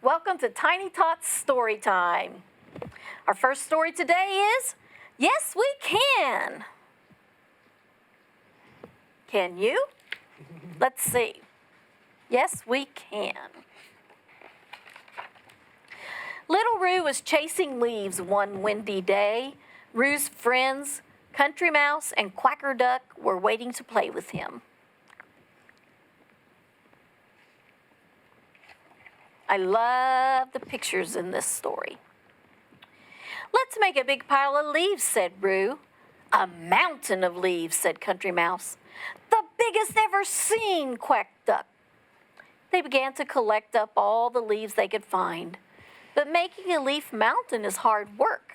Welcome to Tiny Tots Storytime. Our first story today is Yes, We Can. Can you? Let's see. Yes, we can. Little Roo was chasing leaves one windy day. Roo's friends, Country Mouse and Quacker Duck, were waiting to play with him. I love the pictures in this story. Let's make a big pile of leaves, said Roo. A mountain of leaves, said Country Mouse. The biggest ever seen, quacked Duck. They began to collect up all the leaves they could find. But making a leaf mountain is hard work.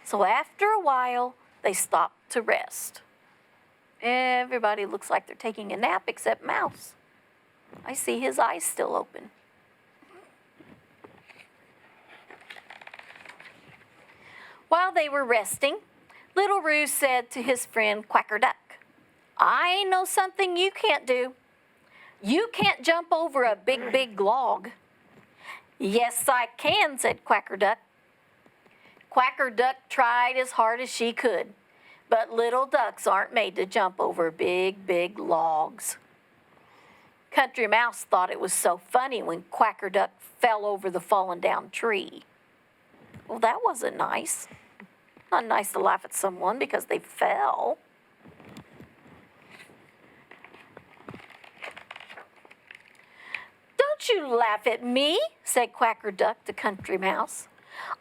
So after a while, they stopped to rest. Everybody looks like they're taking a nap except Mouse. I see his eyes still open. While they were resting, Little Roo said to his friend Quacker Duck, I know something you can't do. You can't jump over a big, big log. Yes, I can, said Quacker Duck. Quacker Duck tried as hard as she could, but little ducks aren't made to jump over big, big logs. Country Mouse thought it was so funny when Quacker Duck fell over the fallen down tree. Well, that wasn't nice. Not nice to laugh at someone because they fell. Don't you laugh at me, said Quacker Duck to Country Mouse.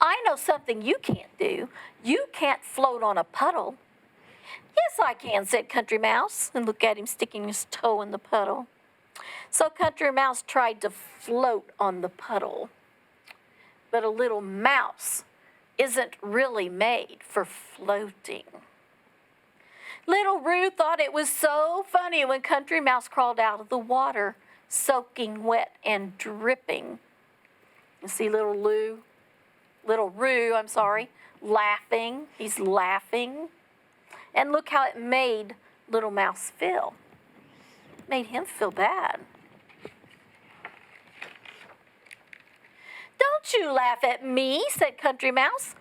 I know something you can't do. You can't float on a puddle. Yes, I can, said Country Mouse, and look at him sticking his toe in the puddle. So Country Mouse tried to float on the puddle. But a little mouse isn't really made for floating. Little Roo thought it was so funny when Country Mouse crawled out of the water, soaking wet and dripping. You see Little Roo, laughing. He's laughing. And look how it made Little Mouse feel. It made him feel bad. Don't you laugh at me, said Country Mouse.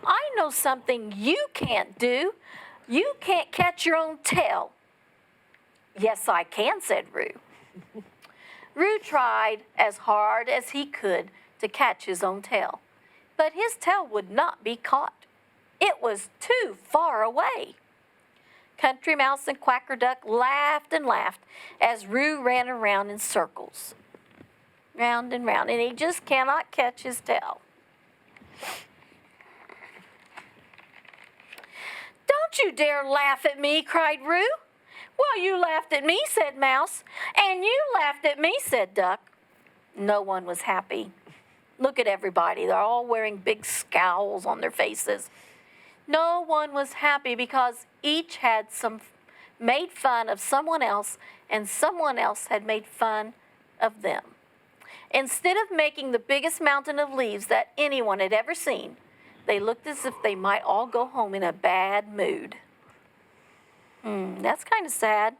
I know something you can't do. You can't catch your own tail. Yes, I can, said Roo. Roo tried as hard as he could to catch his own tail, but his tail would not be caught. It was too far away. Country Mouse and Quacker Duck laughed and laughed as Roo ran around in circles. Round and round, and he just cannot catch his tail. Don't you dare laugh at me, cried Roo. Well, you laughed at me, said Mouse, and you laughed at me, said Duck. No one was happy. Look at everybody. They're all wearing big scowls on their faces. No one was happy because each had made fun of someone else, and someone else had made fun of them. Instead of making the biggest mountain of leaves that anyone had ever seen, they looked as if they might all go home in a bad mood. That's kind of sad.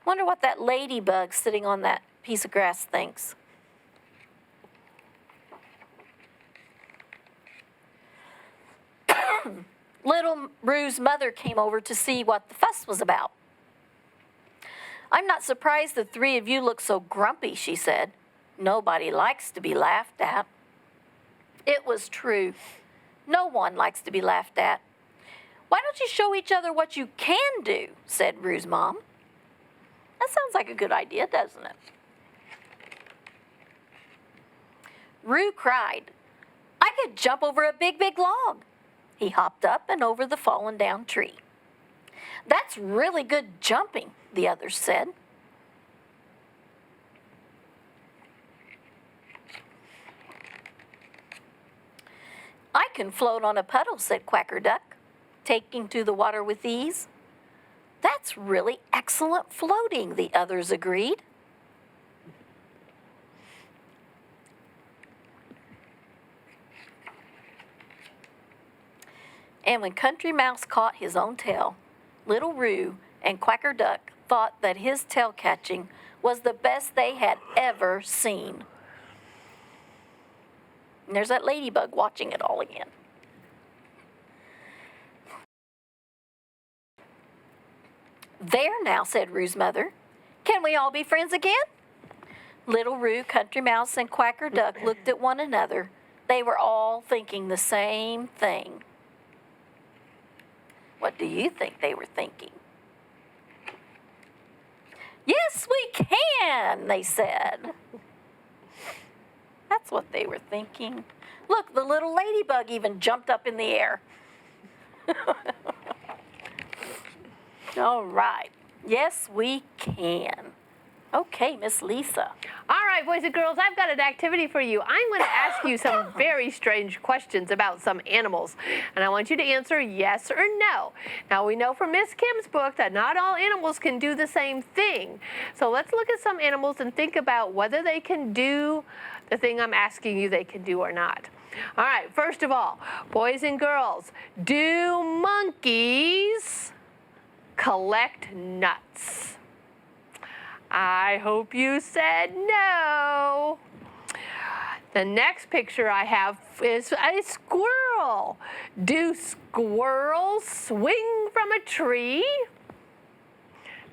Wonder what that ladybug sitting on that piece of grass thinks. Little Roo's mother came over to see what the fuss was about. I'm not surprised the three of you look so grumpy, she said. Nobody likes to be laughed at. It was true. No one likes to be laughed at. Why don't you show each other what you can do, said Roo's mom. That sounds like a good idea, doesn't it? Roo cried, I could jump over a big, big log. He hopped up and over the fallen down tree. That's really good jumping, the others said. I can float on a puddle, said Quacker Duck, taking to the water with ease. That's really excellent floating, the others agreed. And when Country Mouse caught his own tail, Little Roo and Quacker Duck thought that his tail catching was the best they had ever seen. And there's that ladybug watching it all again. There now, said Rue's mother. Can we all be friends again? Little Rue, Country Mouse, and Quacker Duck looked at one another. They were all thinking the same thing. What do you think they were thinking? Yes, we can, they said. That's what they were thinking. Look, the little ladybug even jumped up in the air. All right. Yes, we can. Okay, Miss Lisa. All right, boys and girls, I've got an activity for you. I'm going to ask you some very strange questions about some animals, and I want you to answer yes or no. Now, we know from Miss Kim's book that not all animals can do the same thing. So let's look at some animals and think about whether they can do the thing I'm asking you they can do or not. All right, first of all, boys and girls, do monkeys collect nuts? I hope you said no. The next picture I have is a squirrel. Do squirrels swing from a tree?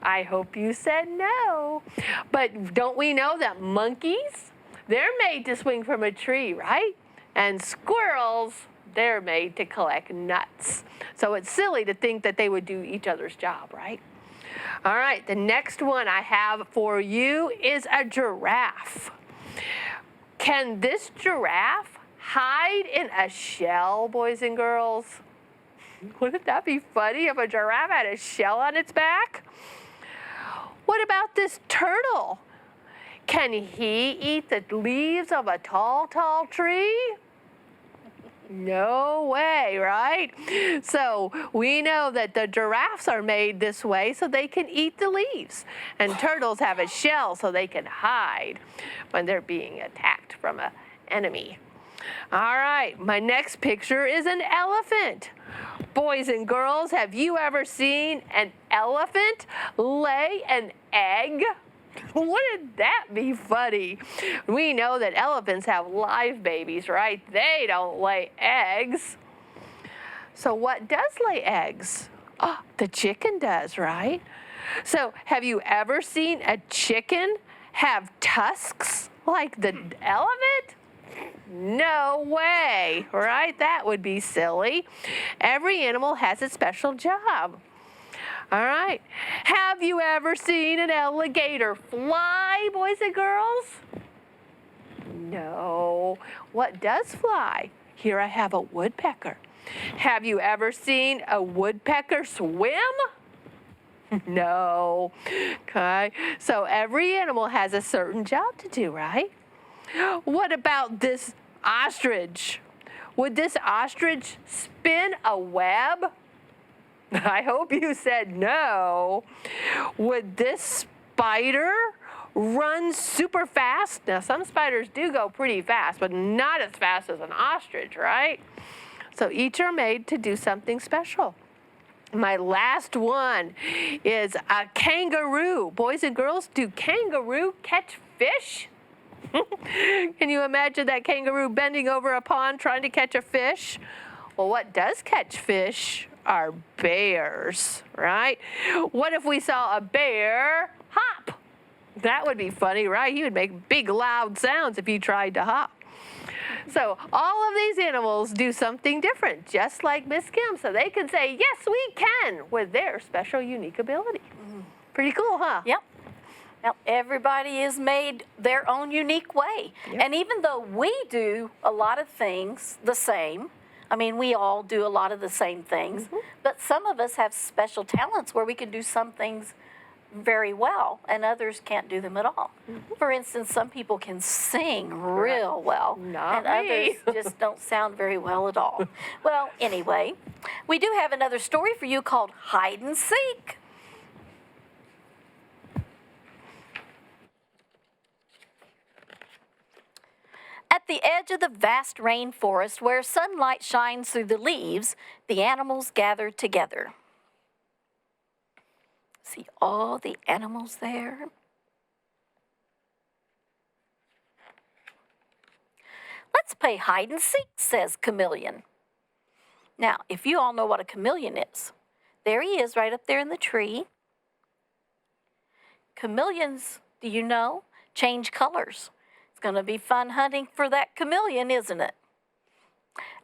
I hope you said no. But don't we know that monkeys, they're made to swing from a tree, right? And squirrels, they're made to collect nuts. So it's silly to think that they would do each other's job, right? All right, the next one I have for you is a giraffe. Can this giraffe hide in a shell, boys and girls? Wouldn't that be funny if a giraffe had a shell on its back? What about this turtle? Can he eat the leaves of a tall, tall tree? No way, right? So we know that the giraffes are made this way so they can eat the leaves. And turtles have a shell so they can hide when they're being attacked from an enemy. All right, my next picture is an elephant. Boys and girls, have you ever seen an elephant lay an egg? Wouldn't that be funny? We know that elephants have live babies, right? They don't lay eggs. So what does lay eggs? Oh, the chicken does, right? So have you ever seen a chicken have tusks like the elephant? No way, right? That would be silly. Every animal has a special job. All right. Have you ever seen an alligator fly, boys and girls? No. What does fly? Here I have a woodpecker. Have you ever seen a woodpecker swim? No. Okay. So every animal has a certain job to do, right? What about this ostrich? Would this ostrich spin a web? I hope you said no. Would this spider run super fast? Now, some spiders do go pretty fast, but not as fast as an ostrich, right? So each are made to do something special. My last one is a kangaroo. Boys and girls, do kangaroo catch fish? Can you imagine that kangaroo bending over a pond trying to catch a fish? Well, what does catch fish are bears, right? What if we saw a bear hop? That would be funny, right? He would make big loud sounds if he tried to hop. So all of these animals do something different, just like Miss Kim. So they can say, yes, we can, with their special, unique ability. Pretty cool, huh? Yep. Now, everybody is made their own unique way. Yep. And even though we do a lot of things the same, I mean, we all do a lot of the same things, but some of us have special talents where we can do some things very well and others can't do them at all. For instance, some people can sing real well Not and me. others just don't sound very well at all. Well, anyway, we do have another story for you called Hide and Seek. At the edge of the vast rainforest where sunlight shines through the leaves, the animals gathered together. See all the animals there? Let's play hide and seek, says Chameleon. Now, if you all know what a chameleon is, there he is right up there in the tree. Chameleons, do you know, change colors. It's going to be fun hunting for that chameleon, isn't it?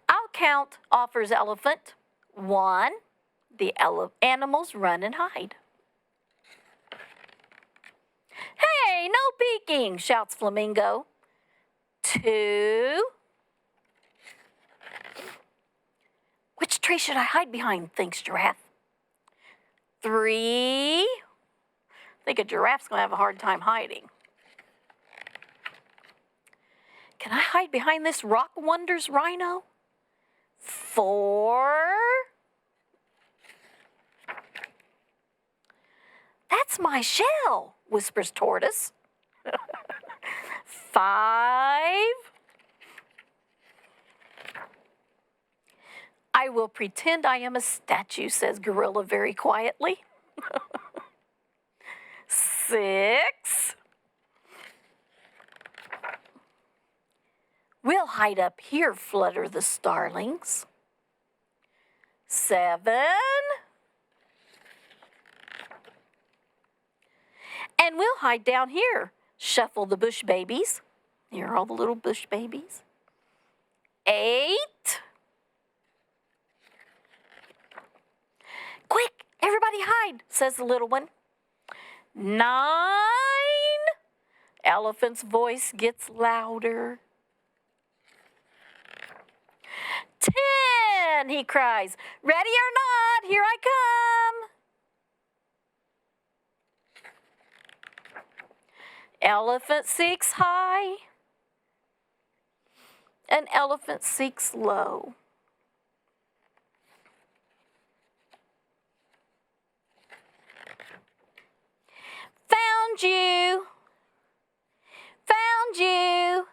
I'll count, offers Elephant. 1, the animals run and hide. Hey, no peeking, shouts Flamingo. 2. Which tree should I hide behind, thinks Giraffe. 3. I think a giraffe's going to have a hard time hiding. Can I hide behind this rock, wonders Rhino? 4. That's my shell, whispers Tortoise. 5. I will pretend I am a statue, says Gorilla very quietly. 6. We'll hide up here, flutter the starlings. 7. And we'll hide down here, shuffle the bush babies. Here are all the little bush babies. 8. Quick, everybody hide, says the little one. 9. Elephant's voice gets louder. 10, he cries. Ready or not, here I come. Elephant seeks high, and elephant seeks low. Found you, found you,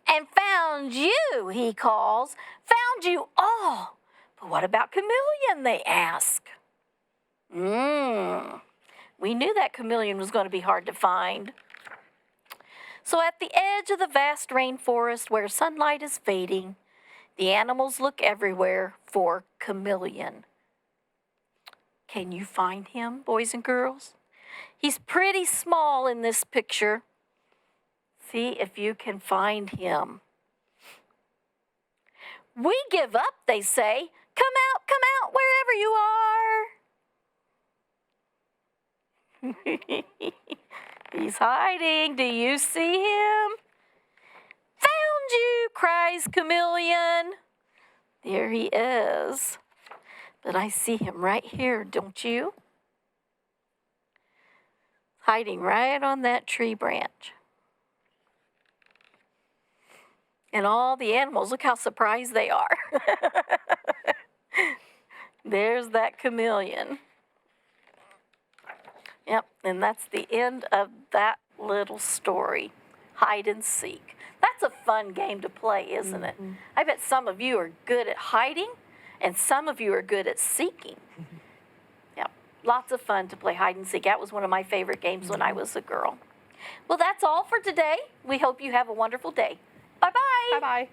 and found you, he calls. Found you all. But what about Chameleon, they ask. We knew that chameleon was going to be hard to find. So at the edge of the vast rainforest where sunlight is fading, the animals look everywhere for Chameleon. Can you find him, boys and girls? He's pretty small in this picture. See if you can find him. We give up, they say. Come out, wherever you are. He's hiding. Do you see him? Found you, cries Chameleon. There he is. But I see him right here, don't you? Hiding right on that tree branch. And all the animals, look how surprised they are. There's that chameleon. Yep, and that's the end of that little story, hide and seek. That's a fun game to play, isn't it? I bet some of you are good at hiding, and some of you are good at seeking. Yep, lots of fun to play hide and seek. That was one of my favorite games when I was a girl. Well, that's all for today. We hope you have a wonderful day. Bye-bye. Bye-bye.